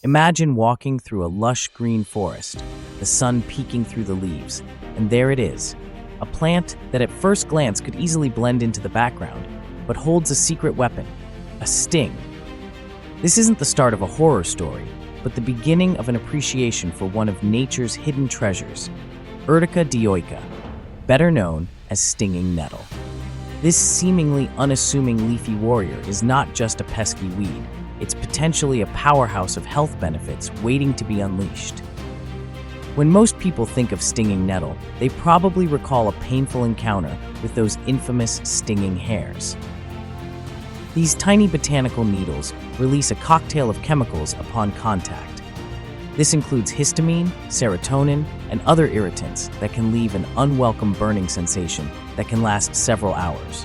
Imagine walking through a lush green forest, the sun peeking through the leaves, and there it is, a plant that at first glance could easily blend into the background, but holds a secret weapon, a sting. This isn't the start of a horror story, but the beginning of an appreciation for one of nature's hidden treasures, Urtica dioica, better known as stinging nettle. This seemingly unassuming leafy warrior is not just a pesky weed, it's potentially a powerhouse of health benefits waiting to be unleashed. When most people think of stinging nettle, they probably recall a painful encounter with those infamous stinging hairs. These tiny botanical needles release a cocktail of chemicals upon contact. This includes histamine, serotonin, and other irritants that can leave an unwelcome burning sensation that can last several hours.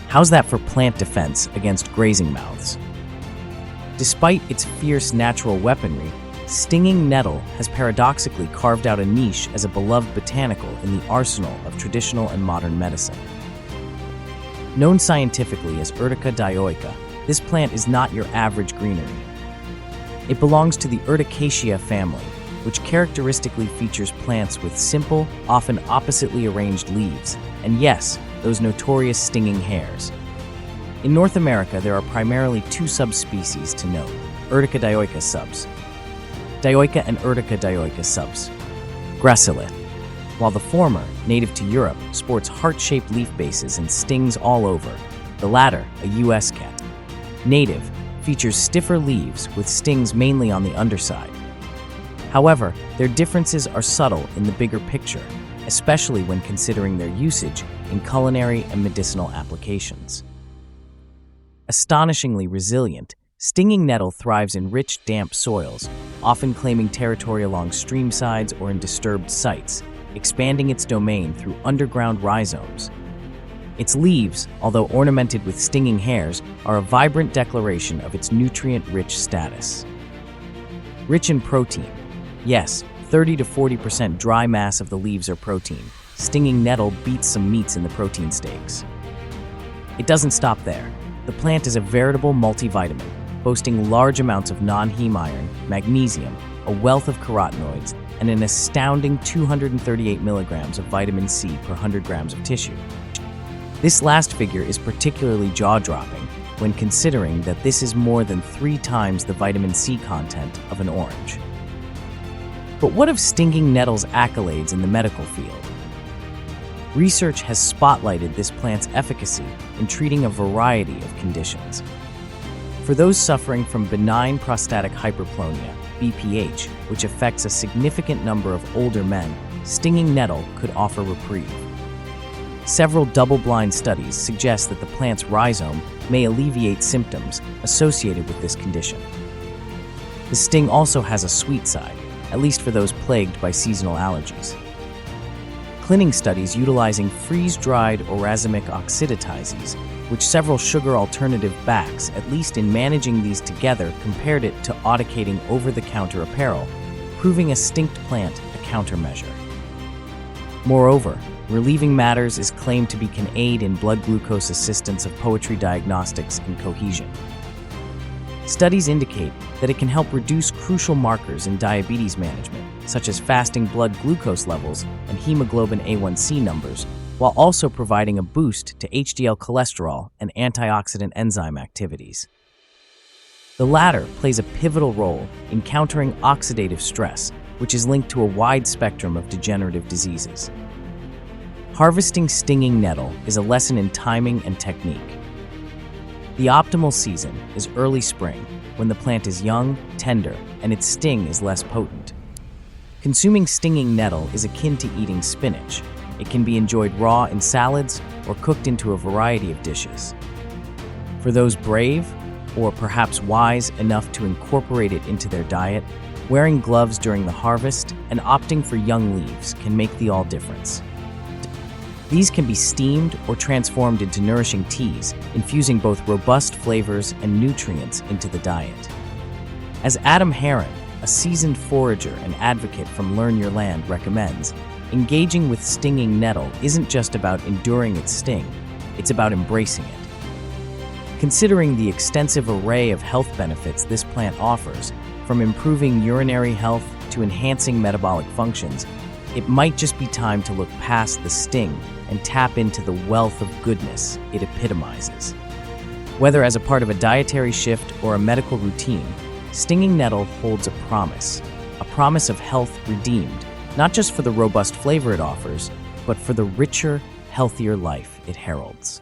How's that for plant defense against grazing mouths? Despite its fierce natural weaponry, stinging nettle has paradoxically carved out a niche as a beloved botanical in the arsenal of traditional and modern medicine. Known scientifically as Urtica dioica, this plant is not your average greenery. It belongs to the Urticaceae family, which characteristically features plants with simple, often oppositely arranged leaves, and yes, those notorious stinging hairs. In North America, there are primarily two subspecies to note, Urtica dioica subs. Dioica and Urtica dioica subs. Gracillate. While the former, native to Europe, sports heart-shaped leaf bases and stings all over, the latter, a U.S. cat, native, features stiffer leaves with stings mainly on the underside. However, their differences are subtle in the bigger picture, especially when considering their usage in culinary and medicinal applications. Astonishingly resilient, stinging nettle thrives in rich, damp soils, often claiming territory along stream sides or in disturbed sites, expanding its domain through underground rhizomes. Its leaves, although ornamented with stinging hairs, are a vibrant declaration of its nutrient-rich status. Rich in protein. Yes, 30 to 40% dry mass of the leaves are protein. Stinging nettle beats some meats in the protein stakes. It doesn't stop there. The plant is a veritable multivitamin, boasting large amounts of non-heme iron, magnesium, a wealth of carotenoids, and an astounding 238 milligrams of vitamin C per 100 grams of tissue. This last figure is particularly jaw-dropping when considering that this is more than 3 times the vitamin C content of an orange. But what of stinging nettle's accolades in the medical field? Research has spotlighted this plant's efficacy in treating a variety of conditions. For those suffering from benign prostatic hyperplasia, BPH, which affects a significant number of older men, stinging nettle could offer reprieve. Several double-blind studies suggest that the plant's rhizome may alleviate symptoms associated with this condition. The sting also has a sweet side, at least for those plagued by seasonal allergies. Clinning studies utilizing freeze-dried orasimic oxidatises, which several sugar alternative backs, at least in managing these together, compared it to audicating over-the-counter apparel, proving a stinct plant a countermeasure. Moreover, relieving matters is claimed to be can aid in blood glucose assistance of poetry diagnostics and cohesion. Studies indicate that it can help reduce crucial markers in diabetes management, such as fasting blood glucose levels and hemoglobin A1C numbers, while also providing a boost to HDL cholesterol and antioxidant enzyme activities. The latter plays a pivotal role in countering oxidative stress, which is linked to a wide spectrum of degenerative diseases. Harvesting stinging nettle is a lesson in timing and technique. The optimal season is early spring, when the plant is young, tender, and its sting is less potent. Consuming stinging nettle is akin to eating spinach. It can be enjoyed raw in salads or cooked into a variety of dishes. For those brave, or perhaps wise enough to incorporate it into their diet, wearing gloves during the harvest and opting for young leaves can make the all difference. These can be steamed or transformed into nourishing teas, infusing both robust flavors and nutrients into the diet. As Adam Herron, a seasoned forager and advocate from Learn Your Land, recommends, engaging with stinging nettle isn't just about enduring its sting, it's about embracing it. Considering the extensive array of health benefits this plant offers, From improving urinary health to enhancing metabolic functions, it might just be time to look past the sting and tap into the wealth of goodness it epitomizes. Whether as a part of a dietary shift or a medical routine, stinging nettle holds a promise of health redeemed, not just for the robust flavor it offers, but for the richer, healthier life it heralds.